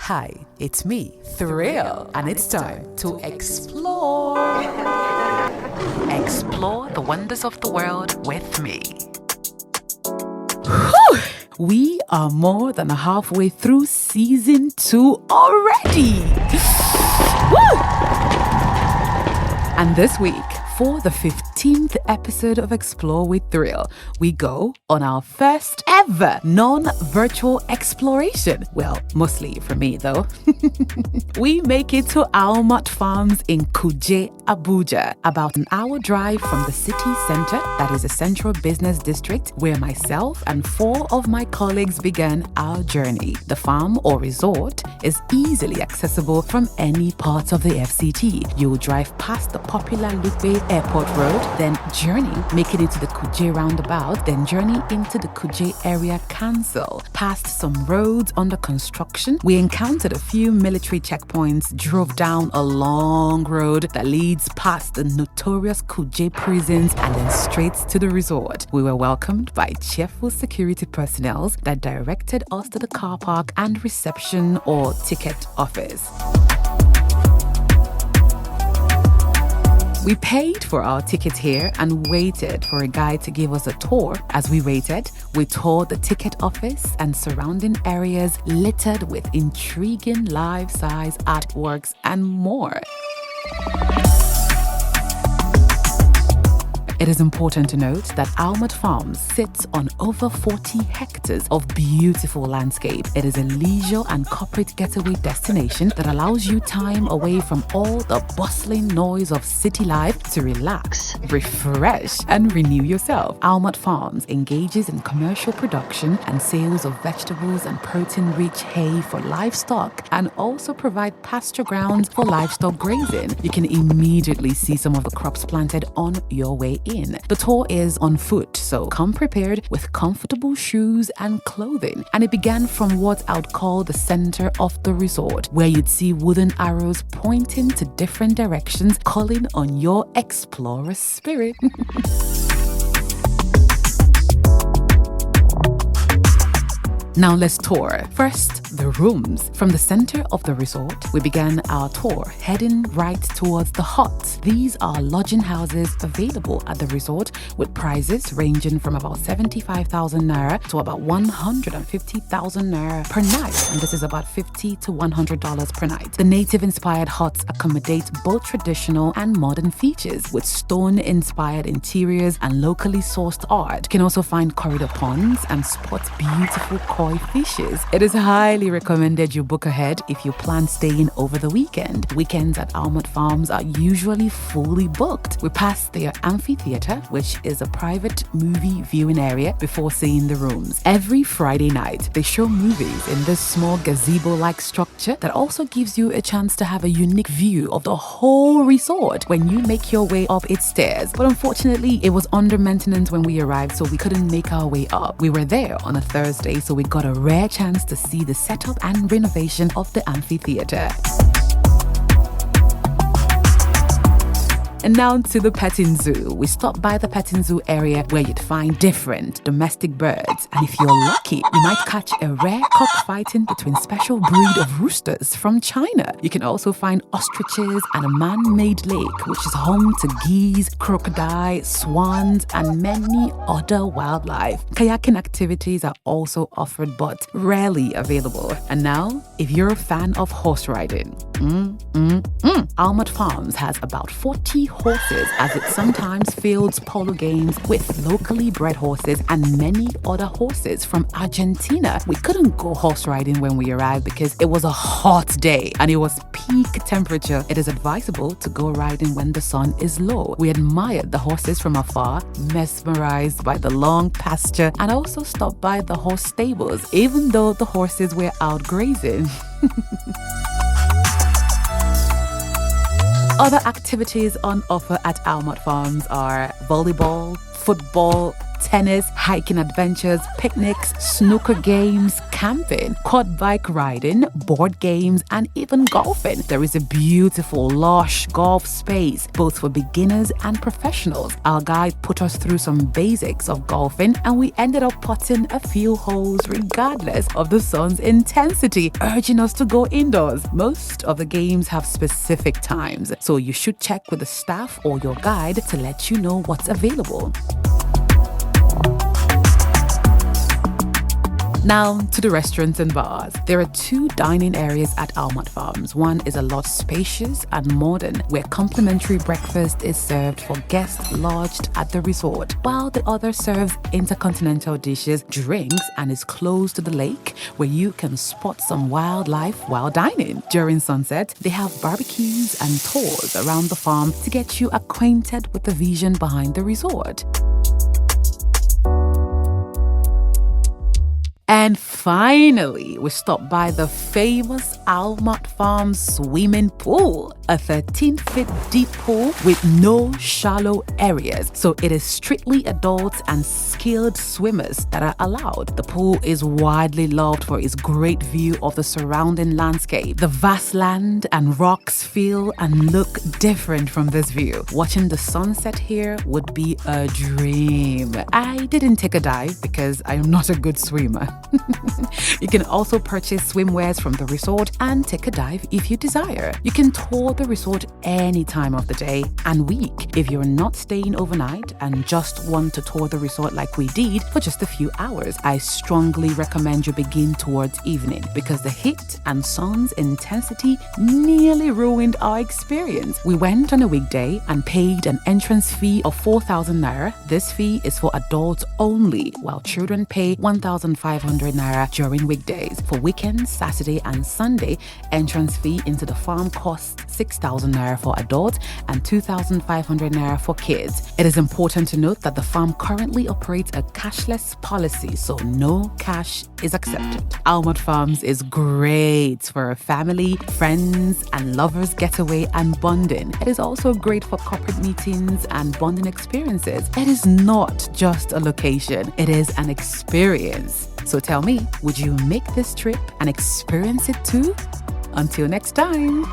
Hi, it's me, Thrill, and it's time to explore. Explore the wonders of the world with me. Whew! We are more than halfway through season 2 already. Woo! And this week, for the 15th episode of Explore with Thrill, we go on our first ever non-virtual exploration. Well, mostly for me though. We make it to Almat Farms in Kuje, Abuja, about an hour drive from the city center, that is a central business district, where myself and 4 of my colleagues began our journey. The farm or resort is easily accessible from any part of the FCT. You'll drive past the popular Lupe Airport Road, then journey, making it to the Kuje roundabout, then journey into the Kuje Area Council. Past some roads under construction, we encountered a few military checkpoints, drove down a long road that leads past the notorious Kuje prisons, and then straight to the resort. We were welcomed by cheerful security personnel that directed us to the car park and reception or ticket office. We paid for our ticket here and waited for a guide to give us a tour. As we waited, we toured the ticket office and surrounding areas littered with intriguing life-size artworks and more. It is important to note that Almat Farms sits on over 40 hectares of beautiful landscape. It is a leisure and corporate getaway destination that allows you time away from all the bustling noise of city life to relax, refresh, and renew yourself. Almat Farms engages in commercial production and sales of vegetables and protein-rich hay for livestock, and also provide pasture grounds for livestock grazing. You can immediately see some of the crops planted on your way in. The tour is on foot, so come prepared with comfortable shoes and clothing. And it began from what I would call the center of the resort, where you'd see wooden arrows pointing to different directions, calling on your explorer spirit. Now let's tour. First, the rooms. From the center of the resort, we began our tour, heading right towards the huts. These are lodging houses available at the resort with prices ranging from about 75,000 naira to about 150,000 naira per night. And this is about $50 to $100 per night. The native-inspired huts accommodate both traditional and modern features with stone-inspired interiors and locally sourced art. You can also find corridor ponds and spot beautiful koi fishes. It is highly recommended you book ahead if you plan staying over the weekend. Weekends at Almat Farms are usually fully booked. We pass their amphitheater, which is a private movie viewing area, before seeing the rooms. Every Friday night, they show movies in this small gazebo-like structure that also gives you a chance to have a unique view of the whole resort when you make your way up its stairs. But unfortunately, it was under maintenance when we arrived, so we couldn't make our way up. We were there on a Thursday, so we got a rare chance to see the setup and renovation of the amphitheater. And now to the petting zoo. We stopped by the petting zoo area where you'd find different domestic birds. And if you're lucky, you might catch a rare cockfighting between special breed of roosters from China. You can also find ostriches and a man-made lake, which is home to geese, crocodile, swans, and many other wildlife. Kayaking activities are also offered but rarely available. And now, if you're a fan of horse riding, Almat Farms has about 40 horses, as it sometimes fields polo games with locally bred horses and many other horses from Argentina. We couldn't go horse riding when we arrived because it was a hot day and it was peak temperature. It is advisable to go riding when the sun is low. We admired the horses from afar, mesmerized by the long pasture, and also stopped by the horse stables, even though the horses were out grazing. Other activities on offer at Almat Farms are volleyball, football, tennis, hiking adventures, picnics, snooker games, camping, quad bike riding, board games, and even golfing. There is a beautiful, lush golf space, both for beginners and professionals. Our guide put us through some basics of golfing, and we ended up putting a few holes regardless of the sun's intensity, urging us to go indoors. Most of the games have specific times, so you should check with the staff or your guide to let you know what's available. Now to the restaurants and bars. There are 2 dining areas at Almat Farms. One is a lot spacious and modern, where complimentary breakfast is served for guests lodged at the resort, while the other serves intercontinental dishes, drinks, and is close to the lake, where you can spot some wildlife while dining. During sunset, they have barbecues and tours around the farm to get you acquainted with the vision behind the resort. And finally, we stopped by the famous Almat Farms swimming pool, a 13-feet deep pool with no shallow areas. So it is strictly adults and skilled swimmers that are allowed. The pool is widely loved for its great view of the surrounding landscape. The vast land and rocks feel and look different from this view. Watching the sunset here would be a dream. I didn't take a dive because I am not a good swimmer. You can also purchase swimwears from the resort and take a dive if you desire. You can tour the resort any time of the day and week. If you're not staying overnight and just want to tour the resort like we did for just a few hours, I strongly recommend you begin towards evening, because the heat and sun's intensity nearly ruined our experience. We went on a weekday and paid an entrance fee of 4,000 naira. This fee is for adults only, while children pay 1,500 naira during weekdays. For weekends, Saturday and Sunday, entrance fee into the farm costs 6,000 naira for adults and 2,500 naira for kids. It is important to note that the farm currently operates a cashless policy, so no cash is accepted. Almat Farms is great for a family, friends, and lovers getaway and bonding. It is also great for corporate meetings and bonding experiences. It is not just a location, it is an experience. So tell me, would you make this trip and experience it too? Until next time.